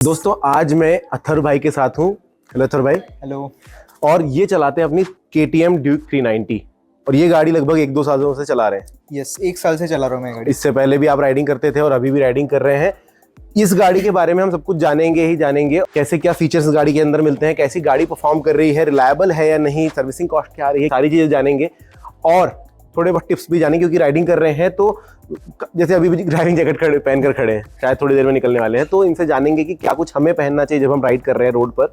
दोस्तों आज मैं अथर भाई के साथ हूँ। हेलो अथर भाई। हेलो। और ये चलाते हैं अपनी KTM ड्यूक 390 और ये गाड़ी लगभग 1-2 सालों से चला रहे हैं। यस, 1 साल से चला रहा हूँ मैं गाड़ी। इससे पहले भी आप राइडिंग करते थे और अभी भी राइडिंग कर रहे हैं। इस गाड़ी के बारे में हम सब कुछ जानेंगे ही जानेंगे, कैसे क्या फीचर्स गाड़ी के अंदर मिलते हैं, कैसी गाड़ी परफॉर्म कर रही है, रिलायबल है या नहीं, सर्विसिंग कॉस्ट क्या आ रही है, सारी चीजें जानेंगे और थोड़े बहुत टिप्स भी जानेंगे। क्योंकि राइडिंग कर रहे हैं तो जैसे अभी भी ड्राइविंग जैकेट पहन कर खड़े हैं, शायद थोड़ी देर में निकलने वाले हैं, तो इनसे जानेंगे कि क्या कुछ हमें पहनना चाहिए जब हम राइड कर रहे हैं रोड पर,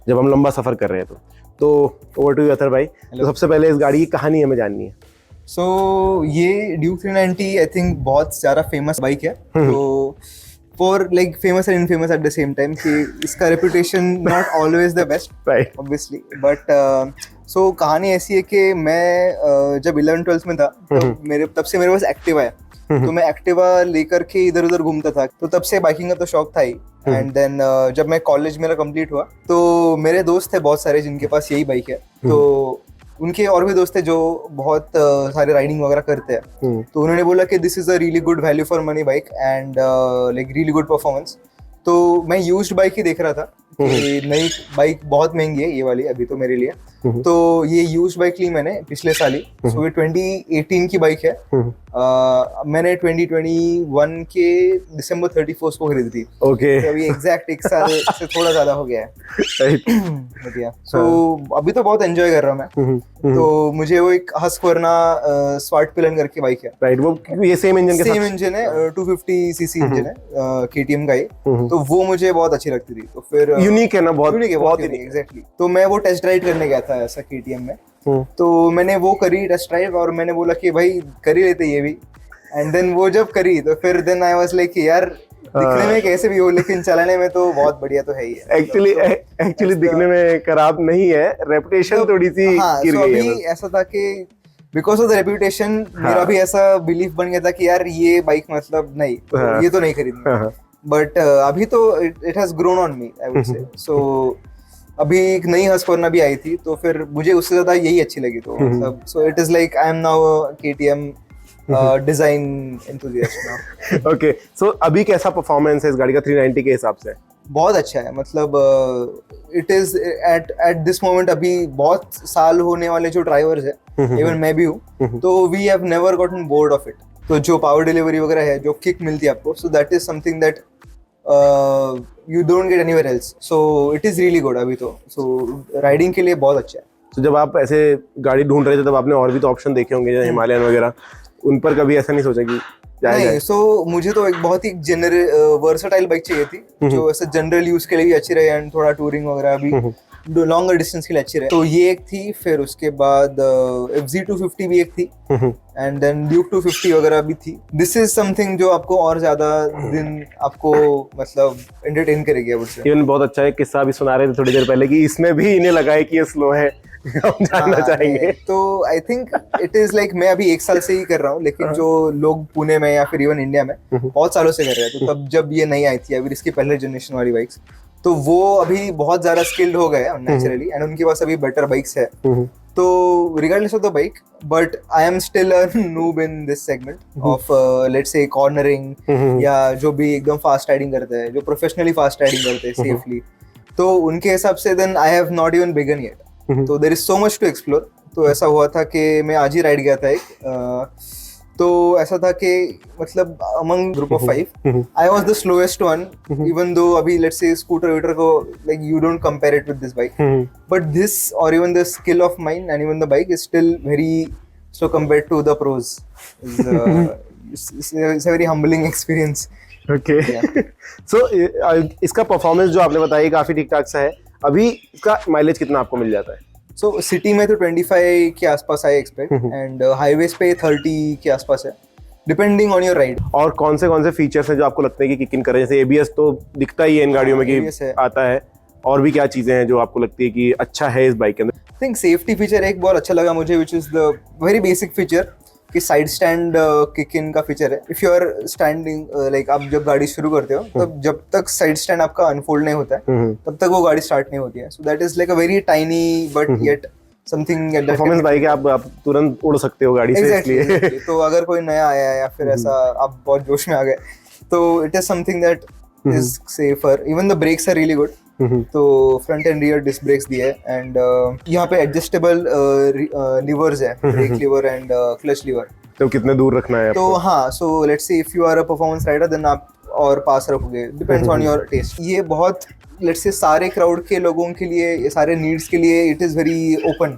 जब हम लंबा सफर कर रहे हैं। तो ओवर टू यू अथर भाई। तो सबसे पहले इस गाड़ी की कहानी हमें जाननी है। ये ड्यूक 390 आई थिंक बहुत ज़्यादा फेमस बाइक है। तो for like famous and infamous at the same time कि इसका reputation not always the best right obviously, but so कहानी ऐसी है कि मैं जब 11th-12th में था तो तब से मेरे पास एक्टिवा है। तो मैं एक्टिवा लेकर के इधर उधर घूमता था, तो तब से बाइकिंग का तो शौक था ही। एंड देन जब मैं कॉलेज मेरा कंप्लीट हुआ तो मेरे दोस्त थे बहुत सारे जिनके पास यही बाइक है। तो उनके और भी दोस्त थे जो बहुत सारे राइडिंग वगैरह करते हैं। तो उन्होंने बोला कि this is a really good value for money bike and like really good performance. तो मैं यूज्ड बाइक ही देख रहा था कि नई बाइक बहुत महंगी है ये वाली अभी तो मेरे लिए। तो ये यूज्ड बाइक ली मैंने पिछले साल ही। सो ये 2018 की बाइक है। मैंने 2021 के दिसंबर 31 को खरीदी थी। ओके। तो अभी एग्जैक्ट 1 साल से थोड़ा ज्यादा हो गया है। बढ़िया। सो अभी तो बहुत एंजॉय कर रहा हूँ मैं। तो मुझे वो एक हस्कवर्ना स्वाट पिलन करके बाइक है। राइट, वो ये सेम इंजन के साथ, सेम इंजन है, 250cc इंजन है KTM का ही। तो वो मुझे बहुत अच्छी लगती थी। तो फिर यूनिक है ना, बहुत यूनिक है, बहुत यूनिक एग्जैक्टली। तो मैं वो टेस्ट राइड करने गया था ऐसा KTM में। तो मैंने वो करी टेस्ट राइड और मैंने बोला कि भाई कर ही लेते ये भी। एंड देन वो जब करी तो फिर देन आई वाज लाइक यार दिखने में कैसे भी हो लेकिन चलाने में तो बहुत बढ़िया तो है ही है। एक्चुअली दिखने में खराब नहीं है, रेपुटेशन थोड़ी सी गिर गई है। अभी ऐसा था कि बिकॉज ऑफ द रेपुटेशन मेरा भी ऐसा बिलीफ बन गया था कि यार ये बाइक मतलब नहीं, ये तो नहीं खरीदनी। बट अभी तो it has grown on me I would say. So अभी एक नई हस्कवर्ना भी आई थी तो फिर मुझे उससे ज्यादा यही अच्छी लगी। तो मतलब so it is like I am now KTM design enthusiast now. Okay, so अभी कैसा परफॉर्मेंस है इस गाड़ी का 390 के हिसाब से? बहुत अच्छा है, मतलब it is at this moment अभी बहुत साल होने वाले जो ड्राइवर्स है, इवन मैं भी हूँ, तो we have never gotten bored of it. तो जो पावर डिलीवरी वगैरह है, जो किक मिलती है आपको, so that is something that you don't get anywhere else. So it is really good अभी तो। सो राइडिंग के लिए बहुत अच्छा है। तो जब आप ऐसे गाड़ी ढूंढ रहे थे तब आपने और भी तो ऑप्शन देखे होंगे जैसे हिमालयन वगैरह, उन पर कभी ऐसा नहीं सोचा कि नहीं? सो मुझे तो एक बहुत ही वर्सेटाइल बाइक चाहिए थी जो ऐसे जनरल यूज के लिए भी अच्छी रहे एंड थोड़ा टूरिंग वगैरह भी लॉन्गर डिस्टेंस के लिए अच्छी रहे। तो ये एक थी, फिर उसके बाद FZ250 भी एक थी एंड देन ड्यूक 250 वगैरह भी थी। दिस इज समथिंग जो आपको और ज्यादा दिन आपको मतलब एंटरटेन करेगी आई वुड से। इवन बहुत अच्छा एक किस्सा भी सुना रहे थे थोड़ी देर पहले कि इसमें भी इन्हें लगा है कि ये स्लो है। हम जानना चाहेंगे। तो I think it is like मैं अभी 1 साल से ही कर रहा हूँ, लेकिन जो लोग पुणे में या फिर इवन इंडिया में बहुत सालों से कर रहे हैं, तो तब जब ये नहीं आई थी अभी इसकी पहले जनरेशन वाली बाइक्स, तो वो अभी बहुत ज्यादा स्किल्ड हो गए नेचुरली एंड उनके पास अभी बेटर बाइक्स है। तो regardless of the bike, but I am still a noob in this segment of let's say cornering या जो भी एकदम फास्ट राइडिंग करते हैं, जो प्रोफेशनली फास्ट राइडिंग करते हैं सेफली, तो उनके हिसाब से then I have not even begun yet. तो there is so much to explore. तो ऐसा हुआ था कि मैं आज ही राइड गया था एक, तो ऐसा था कि मतलब among group of 5 I was the slowest one, even though अभी लेट्स से स्कूटर वीटर को like you don't compare it with this bike, but this और even the skill of mine and even the bike is still very slow compared to the pros. It's a very humbling experience. Okay, so इसका performance जो आपने बताया काफी ठीक ठाक सा है। अभी इसका माइलेज कितना आपको मिल जाता है? सो सिटी में तो 25 के आसपास आई एक्सपेक्ट एंड हाईवेज पे 30 के आसपास है, डिपेंडिंग ऑन योर राइड। और कौन से फीचर्स हैं जो आपको लगता है कि किक इन करें? जैसे ABS तो दिखता ही है इन गाड़ियों में कि आता है, और भी क्या चीजें हैं जो आपको लगती है कि अच्छा है इस बाइक के अंदर? आई थिंक सेफ्टी फीचर एक बहुत अच्छा लगा मुझे, which is the very basic feature कि साइड स्टैंड किक इन का फीचर है। If you are standing like आप जब गाड़ी शुरू करते हो तब जब तक साइड स्टैंड आपका अनफोल्ड नहीं होता है तब तक वो गाड़ी स्टार्ट नहीं होती है। So that is like a very tiny but yet something performance bike है, आप तुरंत उड़ सकते हो गाड़ी से, इसलिए तो अगर कोई नया आया है या फिर ऐसा आप बहुत जोश में आ गए, तो it is something that is safer. Even the brakes are really good. तो front and rear disc brakes दिए हैं एंड यहाँ पे एडजस्टेबल लिवर्स है, brake lever and clutch lever. तो कितने दूर रखना है तो हाँ, so let's say if you are a performance rider then आप और पास रखोगे, डिपेंड्स ऑन योर टेस्ट. ये बहुत लेट्स से सारे क्राउड के लोगों के लिए, सारे नीड्स के लिए इट इज वेरी ओपन.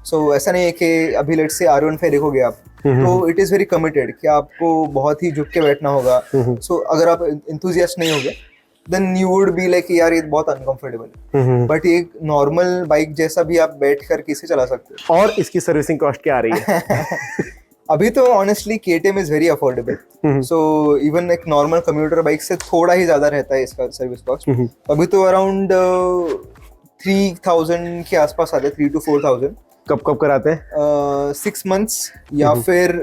सो ऐसा नहीं है कि अभी लेट्स से R15 देखोगे आप तो इट इज वेरी कमिटेड कि आपको बहुत ही झुक के बैठना होगा. सो अगर आप इंथुजियास्ट नहीं होगे then you would be like यार ये बहुत अनकंफर्टेबल है. बट एक नॉर्मल बाइक जैसा भी आप बैठ कर किसे चला सकते हो. और इसकी सर्विसिंग कॉस्ट क्या आ रही है? अभी तो honestly KTM is very affordable. So even एक नॉर्मल कम्यूटर बाइक से थोड़ा ही ज्यादा रहता है इसका सर्विस कॉस्ट. अभी तो अराउंड 3000 के आसपास आते हैं, 3 to 4000. कब कराते हैं? 6 months या फिर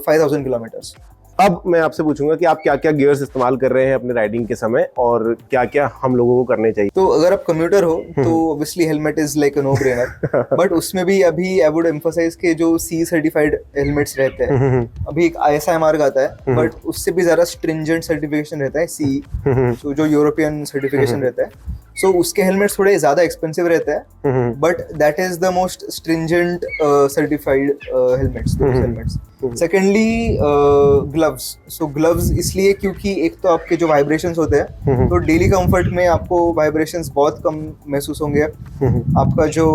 5000 किलोमीटर्स. अब मैं आपसे पूछूंगा कि आप क्या क्या गियर्स इस्तेमाल कर रहे हैं अपने राइडिंग के समय और क्या क्या हम लोगों को करने चाहिए. तो अगर आप कम्यूटर हो तो obviously helmet is like a no brainer. But उसमें भी अभी आई वुड एम्फसाइज के जो CE सर्टिफाइड हेलमेट्स रहते हैं, अभी एक ISI आता है बट उससे भी ज्यादा स्ट्रिंजेंट सर्टिफिकेशन रहता है CE, तो जो यूरोपियन सर्टिफिकेशन रहता है. सो उसके हेलमेट्स थोड़े ज्यादा एक्सपेंसिव रहते हैं but that is the most stringent certified helmets. Secondly gloves. So gloves इसलिए क्योंकि एक तो आपके जो वाइब्रेशंस होते हैं तो डेली कंफर्ट में आपको वाइब्रेशंस बहुत कम महसूस होंगे. आपका जो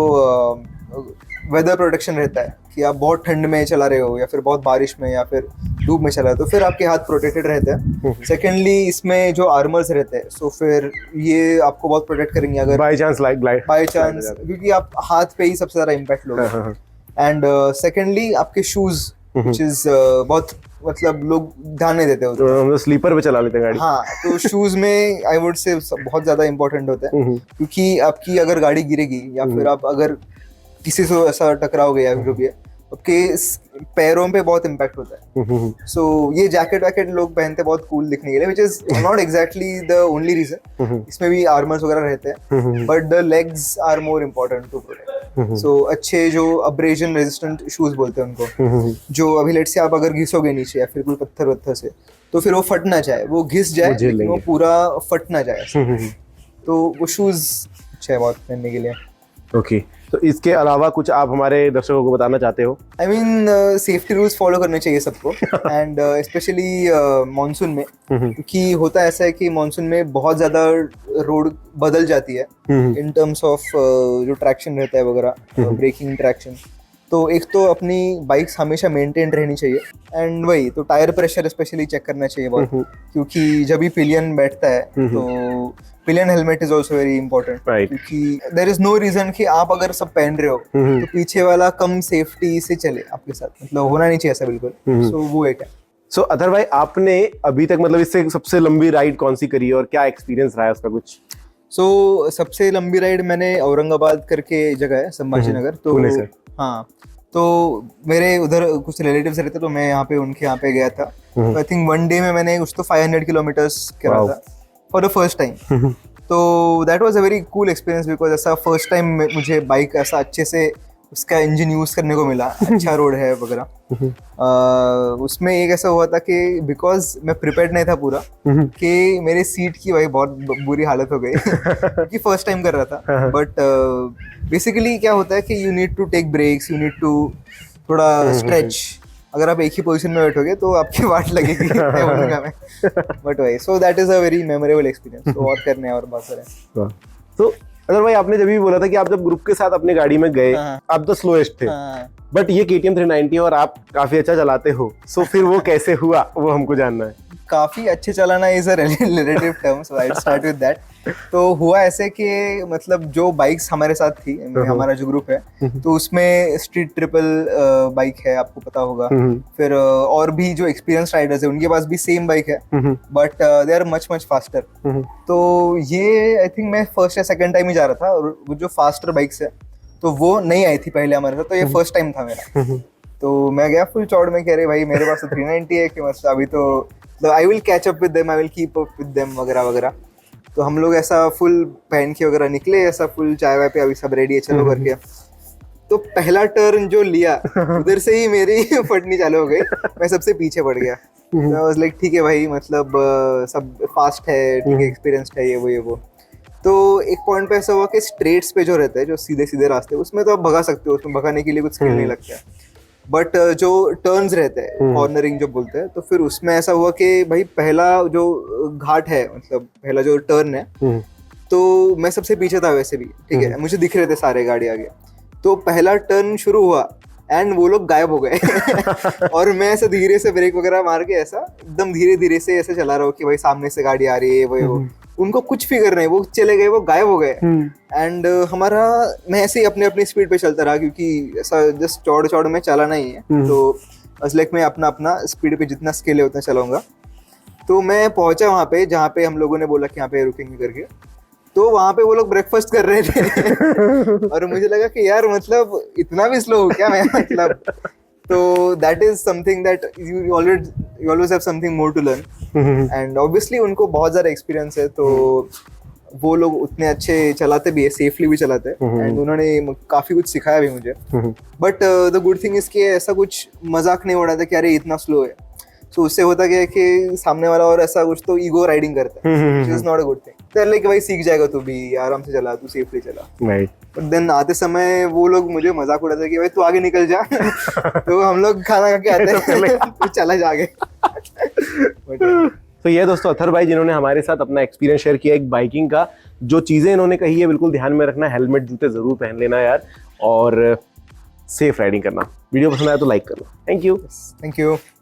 वेदर प्रोटेक्शन रहता है कि आप बहुत ठंड में चला रहे हो या फिर बहुत बारिश में या फिर धूप में चला रहे हो तो फिर आपके हाथ प्रोटेक्टेड रहते हैं. सेकेंडली इसमें जो आर्मर्स रहते हैं सो फिर ये आपको बहुत प्रोटेक्ट करेंगे अगर बाय चांस क्योंकि आप हाथ पे ही सबसे ज्यादा इम्पैक्ट लोगे. एंड सेकेंडली आपके शूज which is बहुत मतलब लोग ध्यान नहीं देते होते, तो हम स्लीपर पे चला लेते हैं गाड़ी. हाँ, तो शूज में आई वुड से बहुत ज्यादा इंपॉर्टेंट होता है क्योंकि आपकी अगर गाड़ी गिरेगी या फिर आप अगर किसी से ऐसा टकराओगे या जो भी है आपके पैरों पे बहुत इम्पैक्ट होता है. सो ये जैकेट वैकेट लोग पहनते हैं बहुत कूल दिखने के लिए, which is not exactly the only reason. इसमें भी आर्मर्स वगैरह रहते हैं but the legs are more important to protect. So अच्छे जो अब्रेजन रेजिस्टेंट शूज बोलते हैं उनको, जो अभी लेट से आप अगर घिसोगे नीचे या फिर कोई पत्थर वत्थर से तो फिर वो फट ना जाए, वो घिस जाए लेकिन वो पूरा फट ना जाए. तो वो शूज अच्छा है बहुत पहनने के लिए. ओके, तो इसके अलावा कुछ आप हमारे दर्शकों को बताना चाहते हो? I mean safety rules follow करने चाहिए सबको एंड स्पेशली मॉनसून में, क्योंकि होता ऐसा है कि मॉनसून में बहुत ज्यादा रोड बदल जाती है इन टर्म्स ऑफ जो ट्रैक्शन रहता है वगैरह, ब्रेकिंग ट्रैक्शन. तो एक तो अपनी बाइक्स हमेशा मेंटेन रहनी चाहिए एंड वही तो टायर प्रेशर स्पेशली चेक करना चाहिए बहुत, क्योंकि जब भी पिलियन बैठता है तो pillion helmet is also very important. क्योंकि देयर इज नो रीजन कि आप अगर सब पहन रहे हो तो पीछे वाला कम सेफ्टी से चले आपके साथ, मतलब होना नहीं चाहिए ऐसा बिल्कुल. सो वो एक है. सो अथर भाई, आपने अभी तक मतलब इससे सबसे लंबी राइड कौन सी करी है और क्या एक्सपीरियंस रहा है उसका कुछ? सो सबसे लंबी राइड मैंने औरंगाबाद करके जगह है संभाजी नगर, तो हाँ, तो मेरे उधर कुछ रिलेटिव्स रहते तो मैं यहाँ पे उनके यहाँ पे गया था. आई थिंक वन डे में मैंने कुछ तो 500 किलोमीटर्स करा था फॉर द फर्स्ट टाइम. तो that was a very cool experience because ऐसा फर्स्ट टाइम मुझे बाइक ऐसा अच्छे से उसका इंजन यूज करने को मिला, अच्छा रोड है वगैरह. उसमें एक ऐसा हुआ था कि बिकॉज मैं प्रिपेयर्ड नहीं था पूरा कि मेरे सीट की भाई बहुत बुरी हालत हो गई क्योंकि फर्स्ट टाइम कर रहा था. बट बेसिकली क्या होता है कि you need to take breaks, you need to थोड़ा स्ट्रेच. अगर आप एक ही पोजीशन में बैठोगे तो आपकी वाट लगेगी में. बट वही, so that is a very memorable experience. तो और करने और बहुत सारे. तो अगर भाई आपने जब भी बोला था कि आप जब ग्रुप के साथ अपनी गाड़ी में गए, आप तो स्लोएस्ट थे, बट ये KTM 390 और आप काफी अच्छा चलाते हो, सो फिर वो कैसे हुआ वो हमको जानना है. काफी अच्छे चलाना is a relative term, so I start with that. तो हुआ ऐसे कि मतलब जो बाइक्स हमारे साथ थी, हमारा जो ग्रुप है, तो उसमें स्ट्रीट ट्रिपल बाइक है, आपको पता होगा. फिर और भी जो एक्सपीरियंस राइडर्स है उनके पास भी सेम बाइक है but they are much faster. तो ये आई थिंक मैं फर्स्ट या सेकंड टाइम ही जा रहा था और वो जो फास्टर बाइक्स है तो वो नहीं आई थी पहले हमारे साथ, तो ये फर्स्ट टाइम था मेरा. तो मैं गया फुल चौड़ में, कह रहे भाई मेरे पास तो 390 है कि मतलब अभी तो I will catch up with them, I will keep up with them वगैरह वगैरह. तो हम लोग ऐसा फुल पहन के वगैरह निकले, ऐसा फुल चाय वाय पे अभी सब रेडी है चलो करके. तो पहला टर्न जो लिया उधर से ही मेरी फटनी चालू हो गई, मैं सबसे पीछे पड़ गया। आई वाज लाइक ठीक है भाई, मतलब सब फास्ट है, ठीक है, एक्सपीरियंस्ड है, ये वो। तो एक पॉइंट पे ऐसा हुआ कि स्ट्रेट्स पे जो रहता है, जो सीधे सीधे रास्ते, उसमें तो आप भगा सकते हो, उसमें भगाने के लिए कुछ स्किल नहीं लगता है। बट जो टर्न्स रहते हैं, कॉर्नरिंग जो बोलते हैं, तो फिर उसमें ऐसा हुआ कि भाई पहला जो घाट है, मतलब पहला जो टर्न है, तो मैं सबसे पीछे था वैसे भी, ठीक है, मुझे दिख रहे थे सारे गाड़ी आगे। तो पहला टर्न शुरू हुआ एंड वो लोग गायब हो गए और मैं ऐसे धीरे से ब्रेक वगैरह मार के ऐसा एकदम धीरे धीरे से ऐसे चला रहा हूँ कि भाई सामने से गाड़ी आ रही है, वो उनको कुछ फिक्र नहीं, वो चले गए, वो गायब हो गए। एंड हमारा, मैं ऐसे ही अपने अपनी स्पीड पे चलता रहा, क्योंकि ऐसा जस्ट चौड़ चौड़ में चलाना ही है, तो लाइक मैं अपना अपना स्पीड पे जितना स्किल है उतना चलाऊंगा। तो मैं पहुंचा वहां पे जहाँ पे हम लोगों ने बोला कि यहाँ पे रुकेंगे करके, तो वहां पे वो लोग ब्रेकफास्ट कर रहे थे और मुझे लगा कि यार मतलब इतना भी स्लो हो क्या मैं, मतलब। तो that is something that you always have something more to learn, and obviously उनको बहुत ज़्यादा एक्सपीरियंस है, तो वो लोग उतने अच्छे चलाते भी है, सेफली भी चलाते हैं, एंड उन्होंने काफ़ी कुछ सिखाया भी मुझे। But the good thing is कि ऐसा कुछ मजाक नहीं उड़ाता कि अरे इतना स्लो है। तो उससे होता क्या है कि सामने वाला और ऐसा कुछ तो ईगो राइडिंग करता है, which is not a good thing. तो लाइक भाई सीख जाएगा तू भी, आराम से चला, तू सेफली चला। राइट। बट देन आते समय वो लोग मुझे मजाक उड़ाते हैं कि भाई तू आगे निकल जा तो हम लोग खाना खा के आते हैं तू चला जा आगे। तो ये दोस्तों अथर भाई जिन्होंने हमारे साथ अपना एक्सपीरियंस शेयर किया एक बाइकिंग का, जो चीजें इन्होंने कही है बिल्कुल ध्यान में रखना, हेलमेट जूते जरूर पहन लेना यार, और सेफ राइडिंग करना। वीडियो पसंद आया तो लाइक कर लो। Thank you. Thank you.